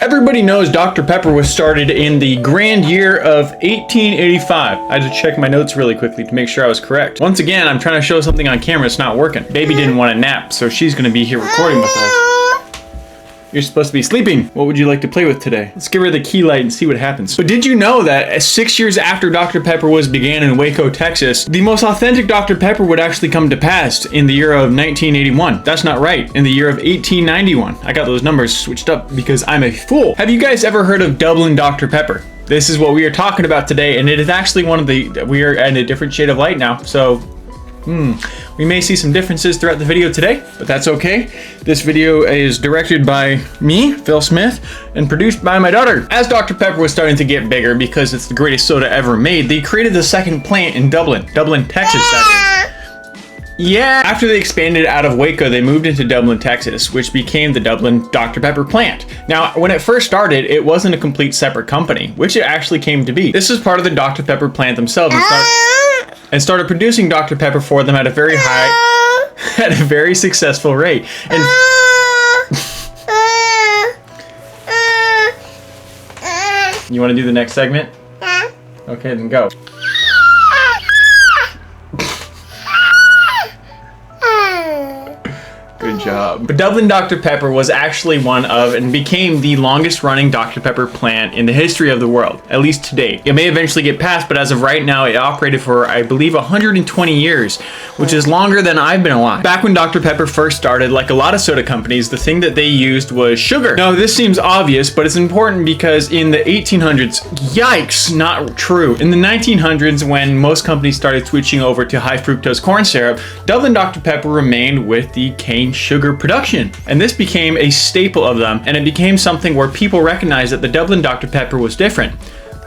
Everybody knows Dr. Pepper was started in the grand year of 1885. I had to check my notes really quickly to make sure I was correct. Once again, I'm trying to show something on camera, it's not working. Baby didn't want a nap, so she's gonna be here recording with us. You're supposed to be sleeping. What would you like to play with today? Let's give her the key light and see what happens. But did you know that 6 years after Dr. Pepper was began in Waco, Texas, the most authentic Dr. Pepper would actually come to pass in the year of 1981? That's not right. In the year of 1891. I got those numbers switched up because I'm a fool. Have you guys ever heard of Dublin Dr. Pepper? This is what we are talking about today, and it is actually one of the, we are in a different shade of light now, so we may see some differences throughout the video today, but that's okay. This video is directed by me, Phil Smith, and produced by my daughter. As Dr. Pepper was starting to get bigger, because it's the greatest soda ever made, they created the second plant in Dublin, Texas, that is. Yeah, after they expanded out of Waco, they moved into Dublin, Texas, which became the Dublin Dr. Pepper plant. Now, when it first started, it wasn't a complete separate company, which it actually came to be. This is part of the Dr. Pepper plant themselves and started producing Dr. Pepper for them at a very very successful rate. And you want to do the next segment? Okay, then go. Good job. But Dublin Dr. Pepper was actually one of and became the longest running Dr. Pepper plant in the history of the world, at least to date. It may eventually get passed, but as of right now, it operated for, I believe, 120 years, which is longer than I've been alive. Back when Dr. Pepper first started, like a lot of soda companies, the thing that they used was sugar. Now, this seems obvious, but it's important because in the 1800s, yikes, not true. In the 1900s, when most companies started switching over to high fructose corn syrup, Dublin Dr. Pepper remained with the cane sugar production, and this became a staple of them, and it became something where people recognized that the Dublin Dr. Pepper was different.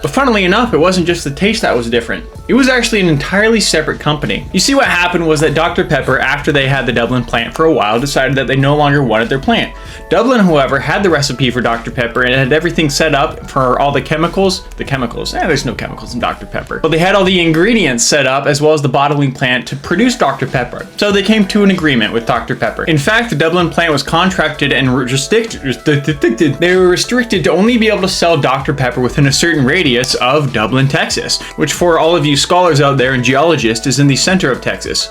But funnily enough, it wasn't just the taste that was different. It was actually an entirely separate company. You see, what happened was that Dr. Pepper, after they had the Dublin plant for a while, decided that they no longer wanted their plant. Dublin, however, had the recipe for Dr. Pepper and had everything set up for all the chemicals. There's no chemicals in Dr. Pepper. But they had all the ingredients set up as well as the bottling plant to produce Dr. Pepper. So they came to an agreement with Dr. Pepper. In fact, the Dublin plant was contracted and they were restricted to only be able to sell Dr. Pepper within a certain radius of Dublin, Texas, which for all of you scholars out there and geologists is in the center of Texas.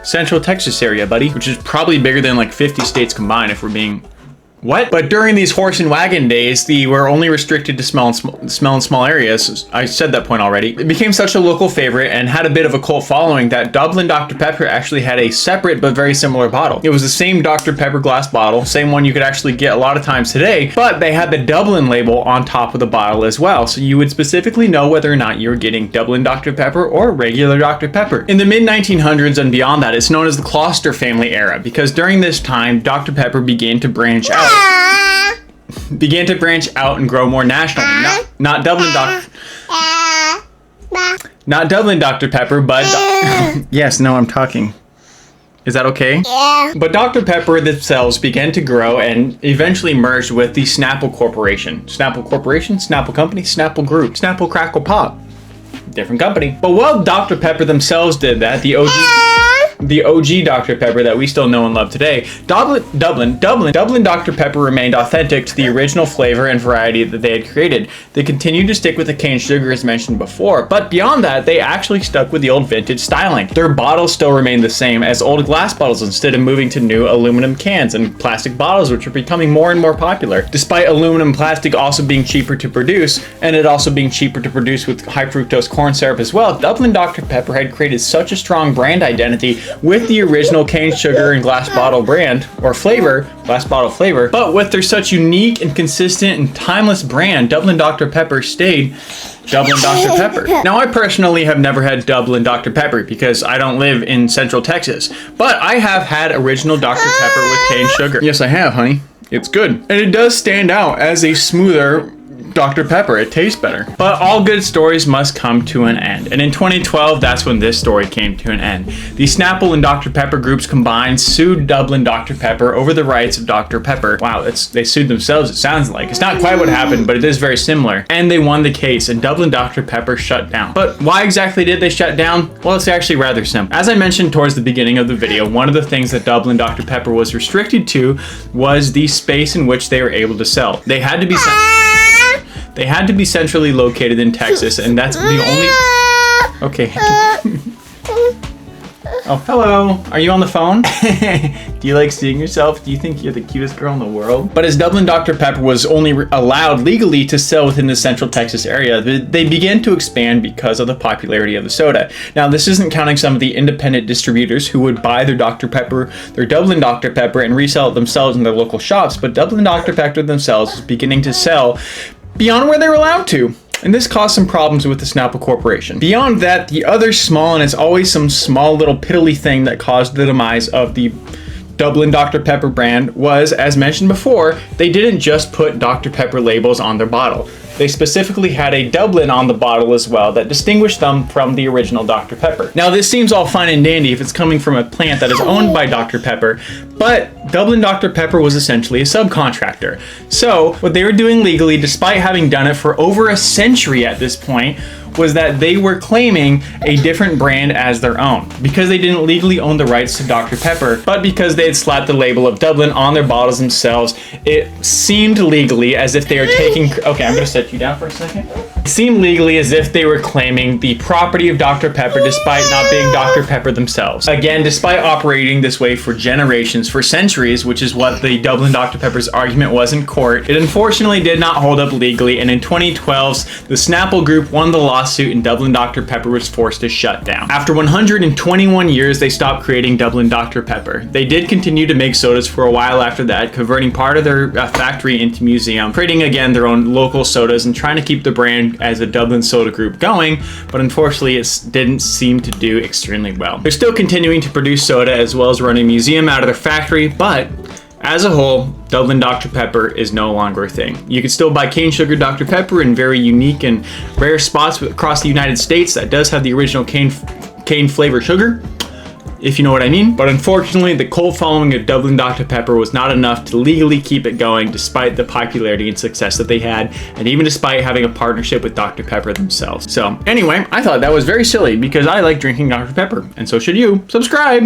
Central Texas area, buddy, which is probably bigger than like 50 states combined if we're being... What? But during these horse and wagon days, they were only restricted to smell in small areas. I said that point already. It became such a local favorite and had a bit of a cult following that Dublin Dr. Pepper actually had a separate but very similar bottle. It was the same Dr. Pepper glass bottle, same one you could actually get a lot of times today, but they had the Dublin label on top of the bottle as well, so you would specifically know whether or not you were getting Dublin Dr. Pepper or regular Dr. Pepper. In the mid-1900s and beyond that, it's known as the Closter family era, because during this time, Dr. Pepper began to branch out. And grow more nationally. Not Dublin Dr. Pepper, but yes, no, I'm talking. Is that okay? Yeah. But Dr. Pepper themselves began to grow and eventually merged with the Snapple Corporation. Snapple Corporation? Snapple Company? Snapple Group? Snapple Crackle Pop. Different company. But while Dr. Pepper themselves did that, the OG Dr. Pepper that we still know and love today, Dublin Dr. Pepper remained authentic to the original flavor and variety that they had created. They continued to stick with the cane sugar as mentioned before, but beyond that, they actually stuck with the old vintage styling. Their bottles still remained the same as old glass bottles instead of moving to new aluminum cans and plastic bottles, which are becoming more and more popular. Despite aluminum plastic also being cheaper to produce, and it also being cheaper to produce with high fructose corn syrup as well, Dublin Dr. Pepper had created such a strong brand identity with the original cane sugar and glass bottle brand, or flavor, glass bottle flavor, but with their such unique and consistent and timeless brand, Dublin Dr. Pepper stayed Dublin Dr. Pepper. Now, I personally have never had Dublin Dr. Pepper because I don't live in Central Texas, but I have had original Dr. Pepper with cane sugar. Yes, I have, honey. It's good. And it does stand out as a smoother Dr. Pepper. It tastes better. But all good stories must come to an end. And in 2012, that's when this story came to an end. The Snapple and Dr. Pepper groups combined sued Dublin Dr. Pepper over the rights of Dr. Pepper. Wow, they sued themselves, it sounds like. It's not quite what happened, but it is very similar. And they won the case, and Dublin Dr. Pepper shut down. But why exactly did they shut down? Well, it's actually rather simple. As I mentioned towards the beginning of the video, one of the things that Dublin Dr. Pepper was restricted to was the space in which they were able to sell. They had to be centrally located in Texas, and that's the only... Okay. Oh, hello. Are you on the phone? Do you like seeing yourself? Do you think you're the cutest girl in the world? But as Dublin Dr. Pepper was only allowed legally to sell within the central Texas area, they began to expand because of the popularity of the soda. Now, this isn't counting some of the independent distributors who would buy their Dr. Pepper, their Dublin Dr. Pepper, and resell it themselves in their local shops, but Dublin Dr. Pepper themselves was beginning to sell beyond where they were allowed to. And this caused some problems with the Snapple Corporation. Beyond that, the other small, and it's always some small little piddly thing that caused the demise of the Dublin Dr. Pepper brand was, as mentioned before, they didn't just put Dr. Pepper labels on their bottle. They specifically had a Dublin on the bottle as well that distinguished them from the original Dr. Pepper. Now, this seems all fine and dandy if it's coming from a plant that is owned by Dr. Pepper, but Dublin Dr. Pepper was essentially a subcontractor. So what they were doing legally, despite having done it for over a century at this point, was that they were claiming a different brand as their own because they didn't legally own the rights to Dr. Pepper, but because they had slapped the label of Dublin on their bottles themselves, it seemed legally as if they were taking... Okay, I'm gonna set you down for a second. It seemed legally as if they were claiming the property of Dr. Pepper despite not being Dr. Pepper themselves. Again, despite operating this way for generations, for centuries, which is what the Dublin Dr. Pepper's argument was in court, it unfortunately did not hold up legally, and in 2012, the Snapple Group won the lawsuit and Dublin Dr. Pepper was forced to shut down. After 121 years, they stopped creating Dublin Dr. Pepper. They did continue to make sodas for a while after that, converting part of their factory into museum, creating again their own local sodas and trying to keep the brand as a Dublin soda group going, but unfortunately it didn't seem to do extremely well. They're still continuing to produce soda as well as running a museum out of their factory, but as a whole, Dublin Dr. Pepper is no longer a thing. You can still buy cane sugar Dr. Pepper in very unique and rare spots across the United States that does have the original cane flavor sugar, if you know what I mean. But unfortunately, the cult following of Dublin Dr. Pepper was not enough to legally keep it going despite the popularity and success that they had, and even despite having a partnership with Dr. Pepper themselves. So anyway, I thought that was very silly because I like drinking Dr. Pepper, and so should you. Subscribe!